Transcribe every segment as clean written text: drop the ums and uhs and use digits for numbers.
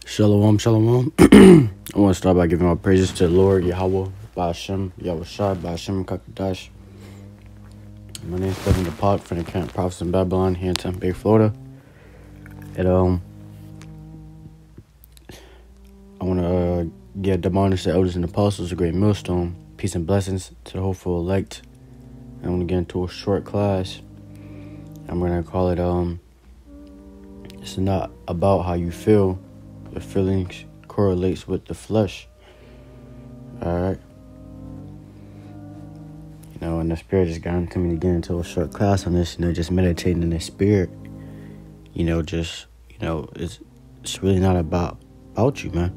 Shalom, shalom. I want to start by giving all praises to the Lord, Yahweh, Ba'ashem, Yahushai, Ba'ashem, Kakadash. My name is Kevin the Pot from the Camp Prophets in Babylon here in Tampa Bay, Florida. And I want to give admonish the elders and apostles a great millstone. Peace and blessings to the hopeful elect. I want to get into a short class. I'm going to call it, it's not about how you feel. The feelings correlates with the flesh. Alright. And the spirit just got into me to get into a short class on this, just meditating in the spirit. It's really not about you, man.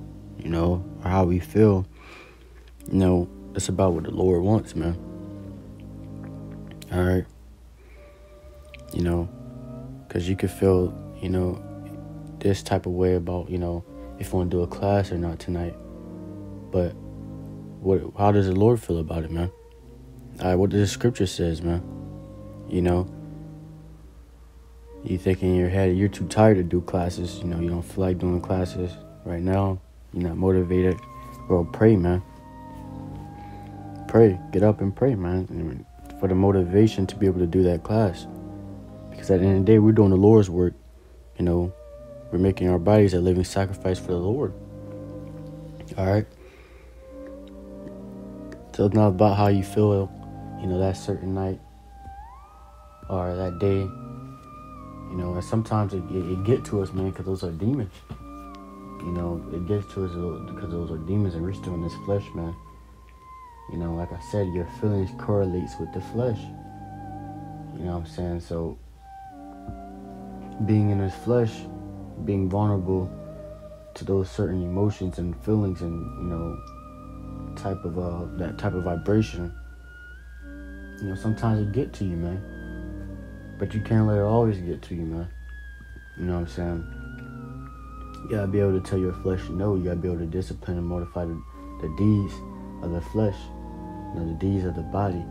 Or how we feel. It's about what the Lord wants, man. Alright. Because you could feel, this type of way about, if you want to do a class or not tonight. But how does the Lord feel about it, man? What the scripture says, man. You think in your head you're too tired to do classes. You don't feel like doing classes right now. You're not motivated. Well, pray, man. Pray. Get up and pray, man. For the motivation to be able to do that class. Because at the end of the day, we're doing the Lord's work. We're making our bodies a living sacrifice for the Lord. Alright? So it's not about how you feel, that certain night or that day. And sometimes it get to us, man, because those are demons. It gets to us because those are demons and we're still in this flesh, man. Like I said, your feelings correlates with the flesh. You know what I'm saying? So, being in this flesh, being vulnerable to those certain emotions and feelings and, that type of vibration, sometimes it get to you, man. But you can't let it always get to you, man. You know what I'm saying? You gotta be able to tell your flesh no. You gotta be able to discipline and modify the deeds of the flesh, the deeds of the body,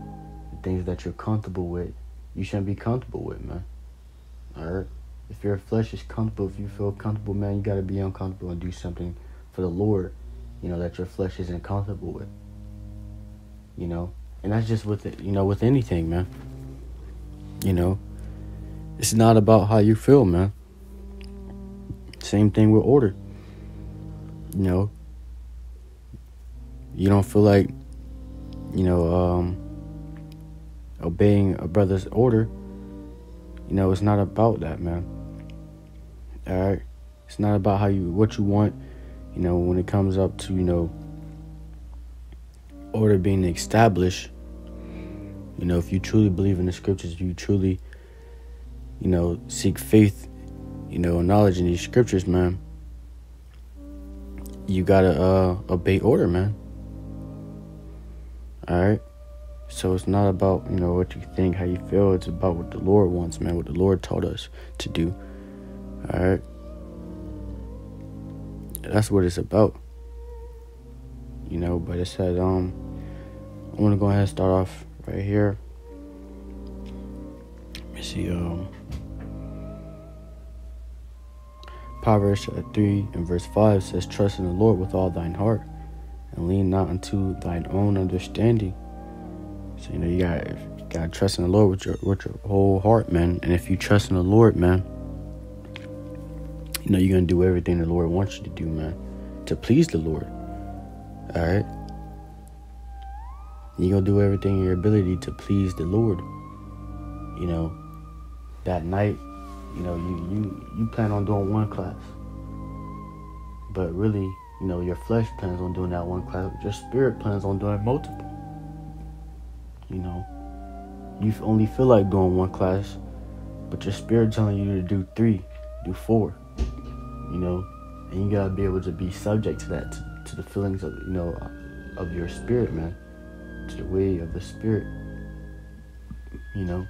the things that you're comfortable with. You shouldn't be comfortable with, man. Alright? If your flesh is comfortable, if you feel comfortable, man, you gotta be uncomfortable and do something for the Lord, that your flesh isn't comfortable with. And that's just with it, with anything, man. It's not about how you feel, man. Same thing with order. You don't feel like, obeying a brother's order. It's not about that, man. Alright? It's not about what you want, when it comes up to, order being established. If you truly believe in the scriptures, if you truly, seek faith, and knowledge in these scriptures, man, you gotta obey order, man. Alright? So it's not about, what you think, how you feel. It's about what the Lord wants, man, what the Lord taught us to do. Alright? That's what it's about. But it said, I want to go ahead and start off right here. Let me see, Proverbs 3 and verse 5 says, trust in the Lord with all thine heart, and lean not unto thine own understanding. So, you gotta trust in the Lord with your whole heart, man. And if you trust in the Lord, man, you're gonna do everything the Lord wants you to do, man, to please the Lord. Alright? You're gonna do everything in your ability to please the Lord. That night, you plan on doing one class. But really, your flesh plans on doing that one class. Your spirit plans on doing multiple. You only feel like doing one class, but your spirit telling you to do 3, do 4, and you gotta be able to be subject to that, to the feelings of, of your spirit, man, to the way of the spirit, And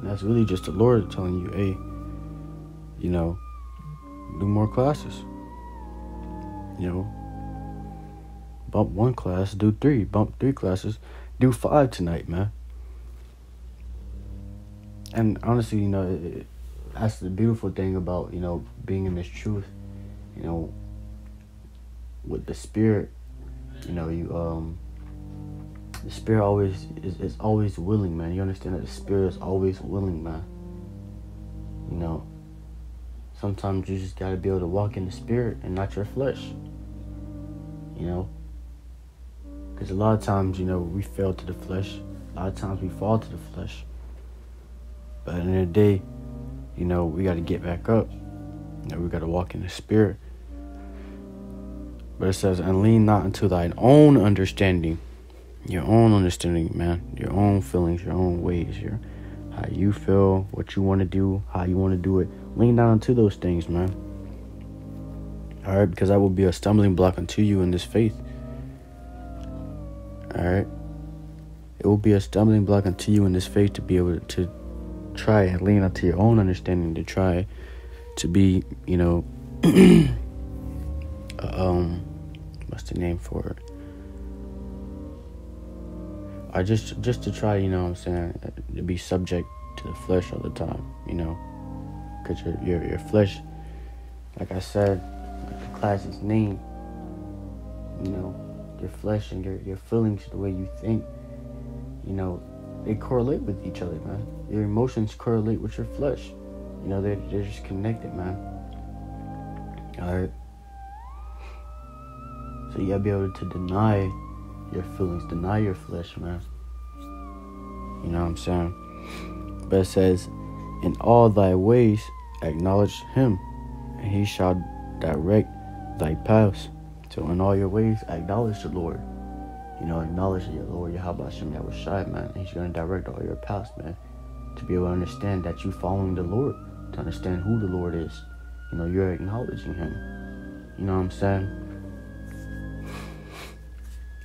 that's really just the Lord telling you, hey, do more classes, bump 1 class, do 3, bump 3 classes, do 5 tonight, man. And honestly, that's the beautiful thing about, being in this truth, You know, with the spirit, you know, the spirit always is always willing, man. You understand that the spirit is always willing, man. You know, sometimes you just gotta be able to walk in the spirit and not your flesh. You know, because a lot of times, you know, we fail to the flesh. A lot of times we fall to the flesh. But at the end of the day, you know, we got to get back up. You know, we got to walk in the spirit. But it says, and lean not unto thine own understanding. Your own understanding, man. Your own feelings, your own ways. How you feel, what you want to do, how you want to do it. Lean not unto those things, man. All right, because that will be a stumbling block unto you in this faith. All right. It will be a stumbling block unto you in this faith to be able to try and lean onto your own understanding, to try to be, you know, what's the name for it? Or just to try, you know what I'm saying, to be subject to the flesh all the time, you know, because your flesh, like I said, like the class's name, you know, your flesh and your feelings, the way you think, you know, they correlate with each other, man. Your emotions correlate with your flesh. You know, they're just connected, man. Alright? So you gotta be able to deny your feelings, deny your flesh, man. You know what I'm saying? But it says, in all thy ways acknowledge him, and he shall direct thy paths. So in all your ways, acknowledge the Lord. You know, acknowledge your Lord, Yahweh Hashem Yahushai, man. And he's going to direct all your paths, man. To be able to understand that you're following the Lord. To understand who the Lord is. You know, you're acknowledging him. You know what I'm saying?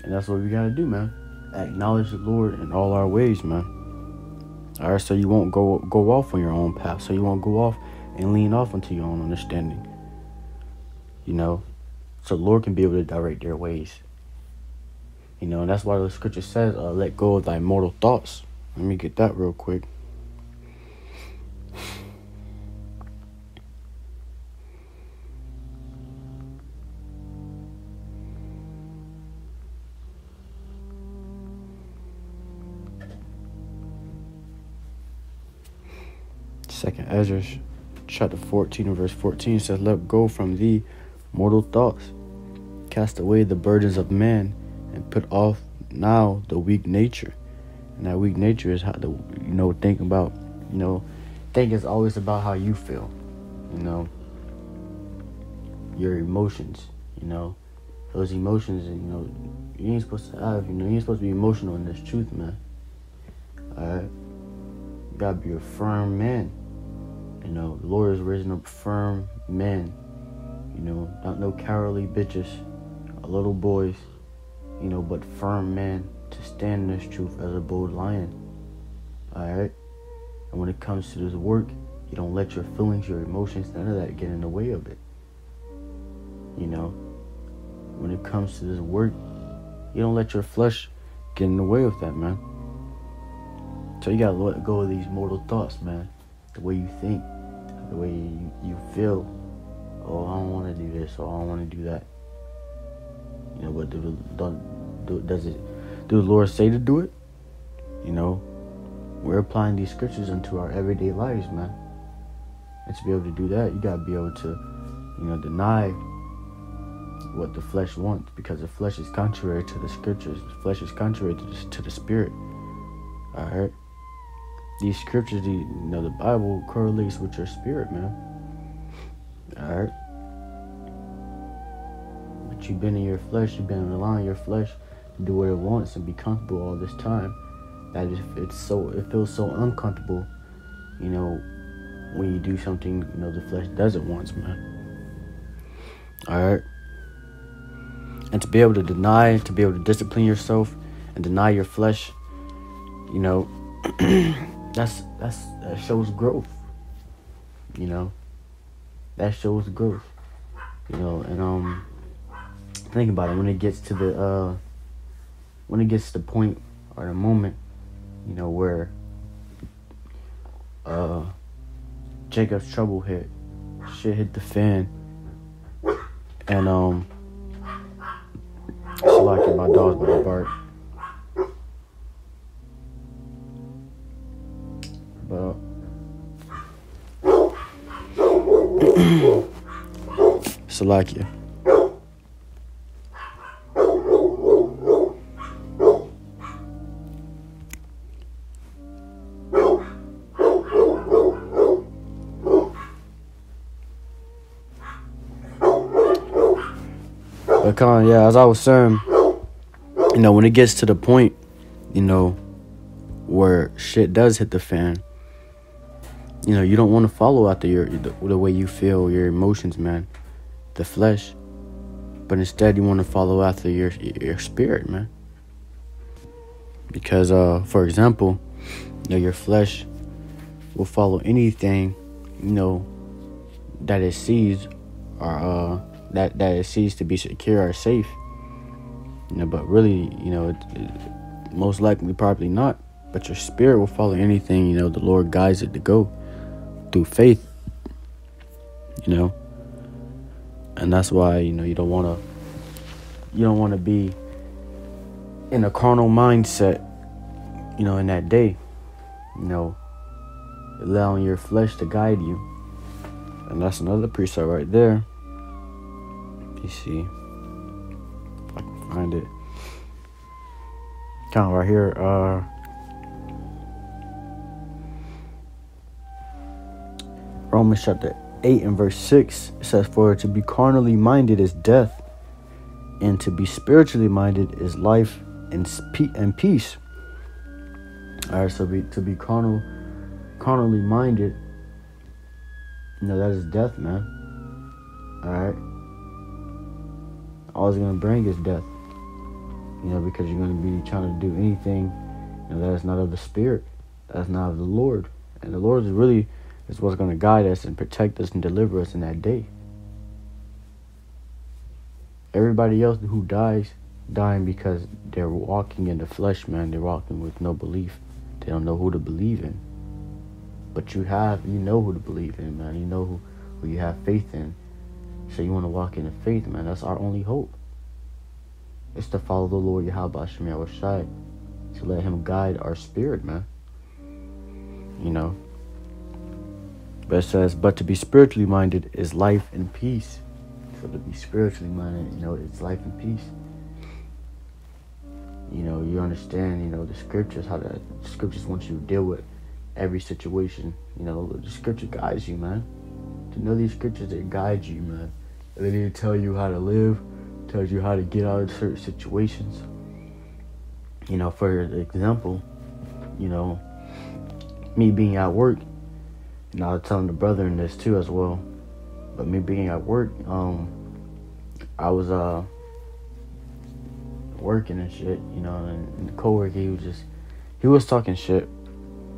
And that's what we got to do, man. Acknowledge the Lord in all our ways, man. Alright, so you won't go off on your own path. So you won't go off and lean off into your own understanding. You know? So the Lord can be able to direct your ways. You know, and that's why the scripture says, let go of thy mortal thoughts. Let me get that real quick. Second Ezra chapter 14 and verse 14 says, let go from thee mortal thoughts. Cast away the burdens of man, and put off now the weak nature. And that weak nature is how to, you know, think about, you know, think is always about how you feel, you know, your emotions, you know, those emotions, you know, you ain't supposed to have, you know, you ain't supposed to be emotional in this truth, man. Alright? You gotta be a firm man. You know, the Lord is raising up firm men, you know, not no cowardly bitches, or little boys, you know, but firm men to stand in this truth as a bold lion. Alright? And when it comes to this work, you don't let your feelings, your emotions, none of that get in the way of it. You know? When it comes to this work, you don't let your flesh get in the way of that, man. So you gotta let go of these mortal thoughts, man. The way you think, the way you feel. Oh, I don't want to do this, or I don't want to do that. You know, but does the Lord say to do it? You know, we're applying these scriptures into our everyday lives, man. And to be able to do that, you gotta be able to, you know, deny what the flesh wants, because the flesh is contrary to the scriptures. The flesh is contrary to the spirit. All right. These scriptures, you know, the Bible correlates with your spirit, man. All right. But you've been in your flesh, you've been allowing your flesh to do what it wants and be comfortable all this time. That it feels so uncomfortable, you know, when you do something, you know, the flesh doesn't want, man. All right. And to be able to deny, to be able to discipline yourself and deny your flesh, you know, that shows growth. You know, that shows growth. You know, and think about it, when it gets to the point or the moment, you know, where Jacob's trouble hit, shit hit the fan, And it's like my dog's gonna bark. But Salakia. But as I was saying, when it gets to the point, where shit does hit the fan, you don't want to follow after the way you feel, your emotions, man, the flesh, but instead you want to follow after your spirit, man. Because, for example, your flesh will follow anything, that it sees, or that it sees to be secure or safe. But really, it most likely probably not. But your spirit will follow anything, the Lord guides it to go through faith. And that's why, you don't want to be in a carnal mindset, in that day, allowing your flesh to guide you. And that's another precept right there. You see, if I can find it, kind of right here. Romans chapter 8 and verse 6, it says, "For to be carnally minded is death, and to be spiritually minded is life and peace." All right, so to be carnally minded, that is death, man. All right. All it's going to bring is death, because you're going to be trying to do anything, that is not of the Spirit, that's not of the Lord. And the Lord is what's going to guide us and protect us and deliver us in that day. Everybody else who dying because they're walking in the flesh, man. They're walking with no belief. They don't know who to believe in. But you know who to believe in, man. You know who you have faith in. So you want to walk in the faith, man. That's our only hope. It's to follow the Lord Yahweh Hashem Yahushai, to let him guide our spirit, man. But it says, "But to be spiritually minded is life and peace." So to be spiritually minded, it's life and peace. You understand, the scriptures, how the scriptures want you to deal with every situation. The scripture guides you, man. To know these scriptures, it guides you, man. They need to tell you how to live, tells you how to get out of certain situations. For example, me being at work, and I was telling the brother in this too as well, but me being at work, I was working and shit, and the coworker, he was talking shit,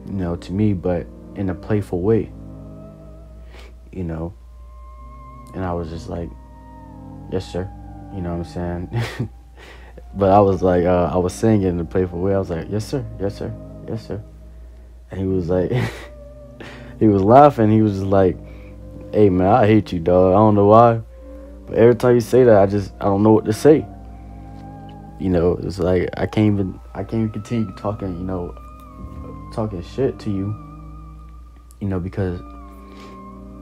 to me, but in a playful way, and I was just like, "Yes, sir," you know what I'm saying? But I was like, I was saying it in a playful way. I was like, "Yes, sir, yes, sir, yes, sir," and he was like, he was laughing. He was just like, "Hey, man, I hate you, dog. I don't know why, but every time you say that, I don't know what to say." It's like I can't even continue talking, talking shit to you, because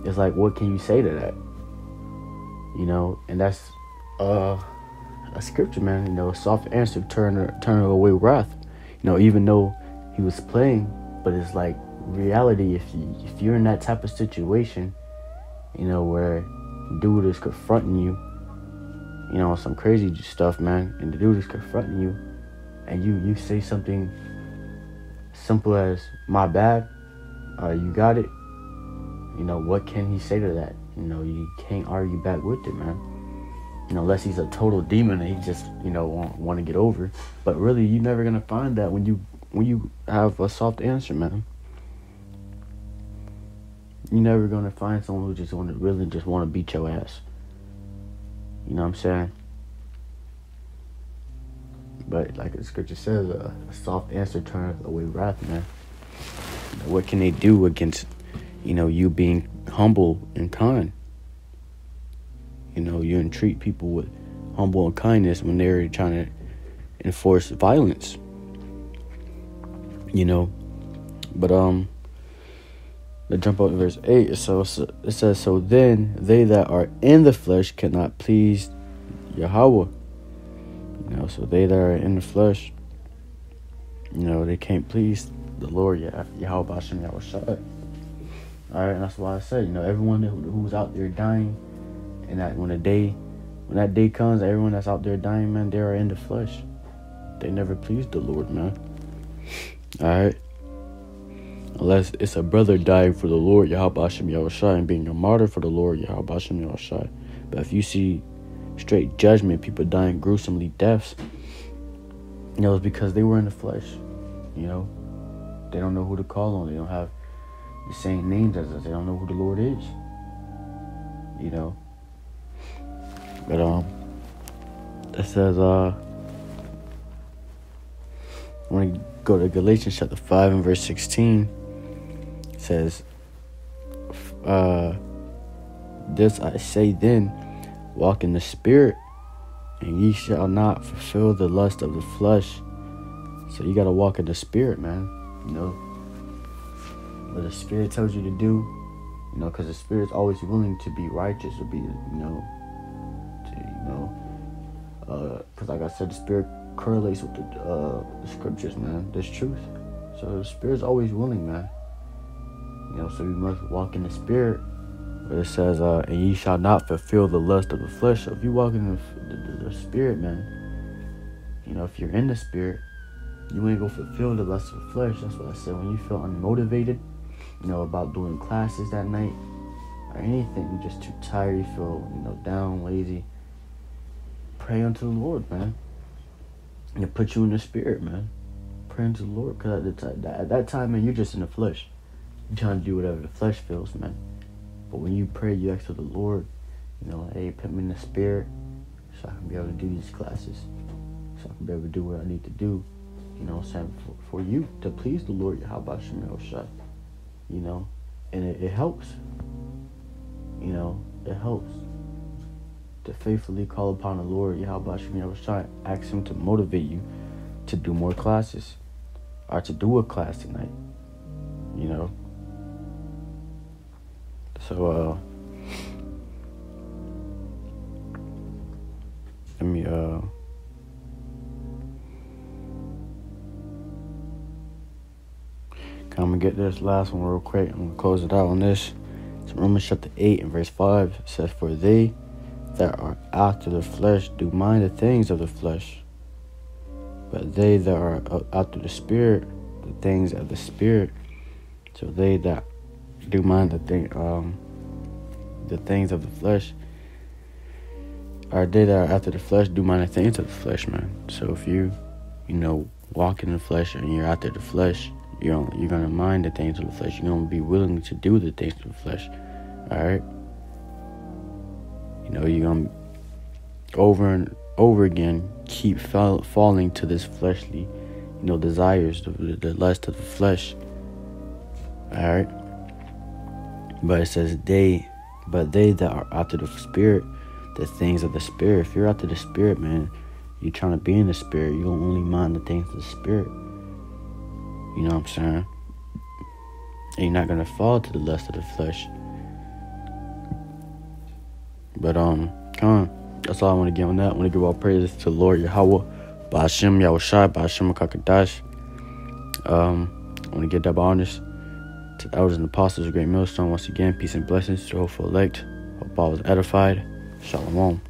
it's like, what can you say to that? And that's a scripture, man. A soft answer turn away wrath. Even though he was playing, but it's like reality. If you're in that type of situation, where dude is confronting you, some crazy stuff, man, and the dude is confronting you, and you say something simple as "my bad," you got it. What can he say to that? You can't argue back with it, man. Unless he's a total demon and he just, want to get over. But really, you're never gonna find that when you have a soft answer, man. You're never gonna find someone who just want to beat your ass. You know what I'm saying? But like the scripture says, a soft answer turns away wrath, man. What can they do against, you being humble and kind? You entreat people with humble and kindness when they're trying to enforce violence. But let's jump up to verse 8. So it says, so then they that are in the flesh cannot please Yahweh. So they that are in the flesh, they can't please the Lord, Yahweh Hashem Yahushua. Alright, and that's why I said, everyone who's out there dying, and that when that day comes, everyone that's out there dying, man, they are in the flesh. They never pleased the Lord, man. Alright. Unless it's a brother dying for the Lord, Yahweh Hashem Yahushua, and being a martyr for the Lord, Yahweh Hashem Yahushua. But if you see straight judgment, people dying gruesomely deaths, it's because they were in the flesh. They don't know who to call on. They don't have the same names as us. They don't know who the Lord is. But it says when you go to Galatians chapter 5 and verse 16, it says, this I say then, walk in the Spirit, and ye shall not fulfill the lust of the flesh. So you got to walk in the Spirit, man. What the Spirit tells you to do, because the Spirit's always willing to be righteous, or be, because like I said, the Spirit correlates with the scriptures, man. There's truth. So the Spirit's always willing, man. So we must walk in the Spirit. But it says, and ye shall not fulfill the lust of the flesh. So if you walk in the Spirit, man, if you're in the Spirit, you ain't gonna fulfill the lust of the flesh. That's what I said. When you feel unmotivated, about doing classes that night or anything, you're just too tired, you feel, down, lazy, pray unto the Lord, man. And it puts you in the Spirit, man. Pray unto the Lord, because at that time, man, you're just in the flesh. You're trying to do whatever the flesh feels, man. But when you pray, you ask to the Lord, hey, put me in the Spirit so I can be able to do these classes, so I can be able to do what I need to do, for you, to please the Lord, Yahweh Hashem Yahushua, and it helps, it helps to faithfully call upon the Lord, Yahweh Hashem Yahushua, ask Him to motivate you to do more classes, or to do a class tonight, So, let me, I'm gonna get this last one real quick. I'm gonna close it out on this. So Romans chapter 8 and verse 5 says, for they that are after the flesh do mind the things of the flesh, but they that are after the Spirit, the things of the Spirit. So they that do mind the things of the flesh, or they that are after the flesh do mind the things of the flesh, man. So if you walk in the flesh and you're after the flesh, you're gonna mind the things of the flesh. You're gonna be willing to do the things of the flesh. All right. You're gonna over and over again keep falling to this fleshly, desires, the lust of the flesh. All right. But it says but they that are after the Spirit, the things of the Spirit. If you're after the Spirit, man, you're trying to be in the Spirit, you're gonna only mind the things of the Spirit. You know what I'm saying? And you're not gonna fall to the lust of the flesh. But that's all I want to give on that. I want to give all praises to the Lord Yahweh, Ba'ashem Yahushua, Ba'ashem Kakadash. I want to get that honest to the elders and apostles of Great Millstone. Once again, peace and blessings to the hopeful elect. Hope all was edified. Shalom.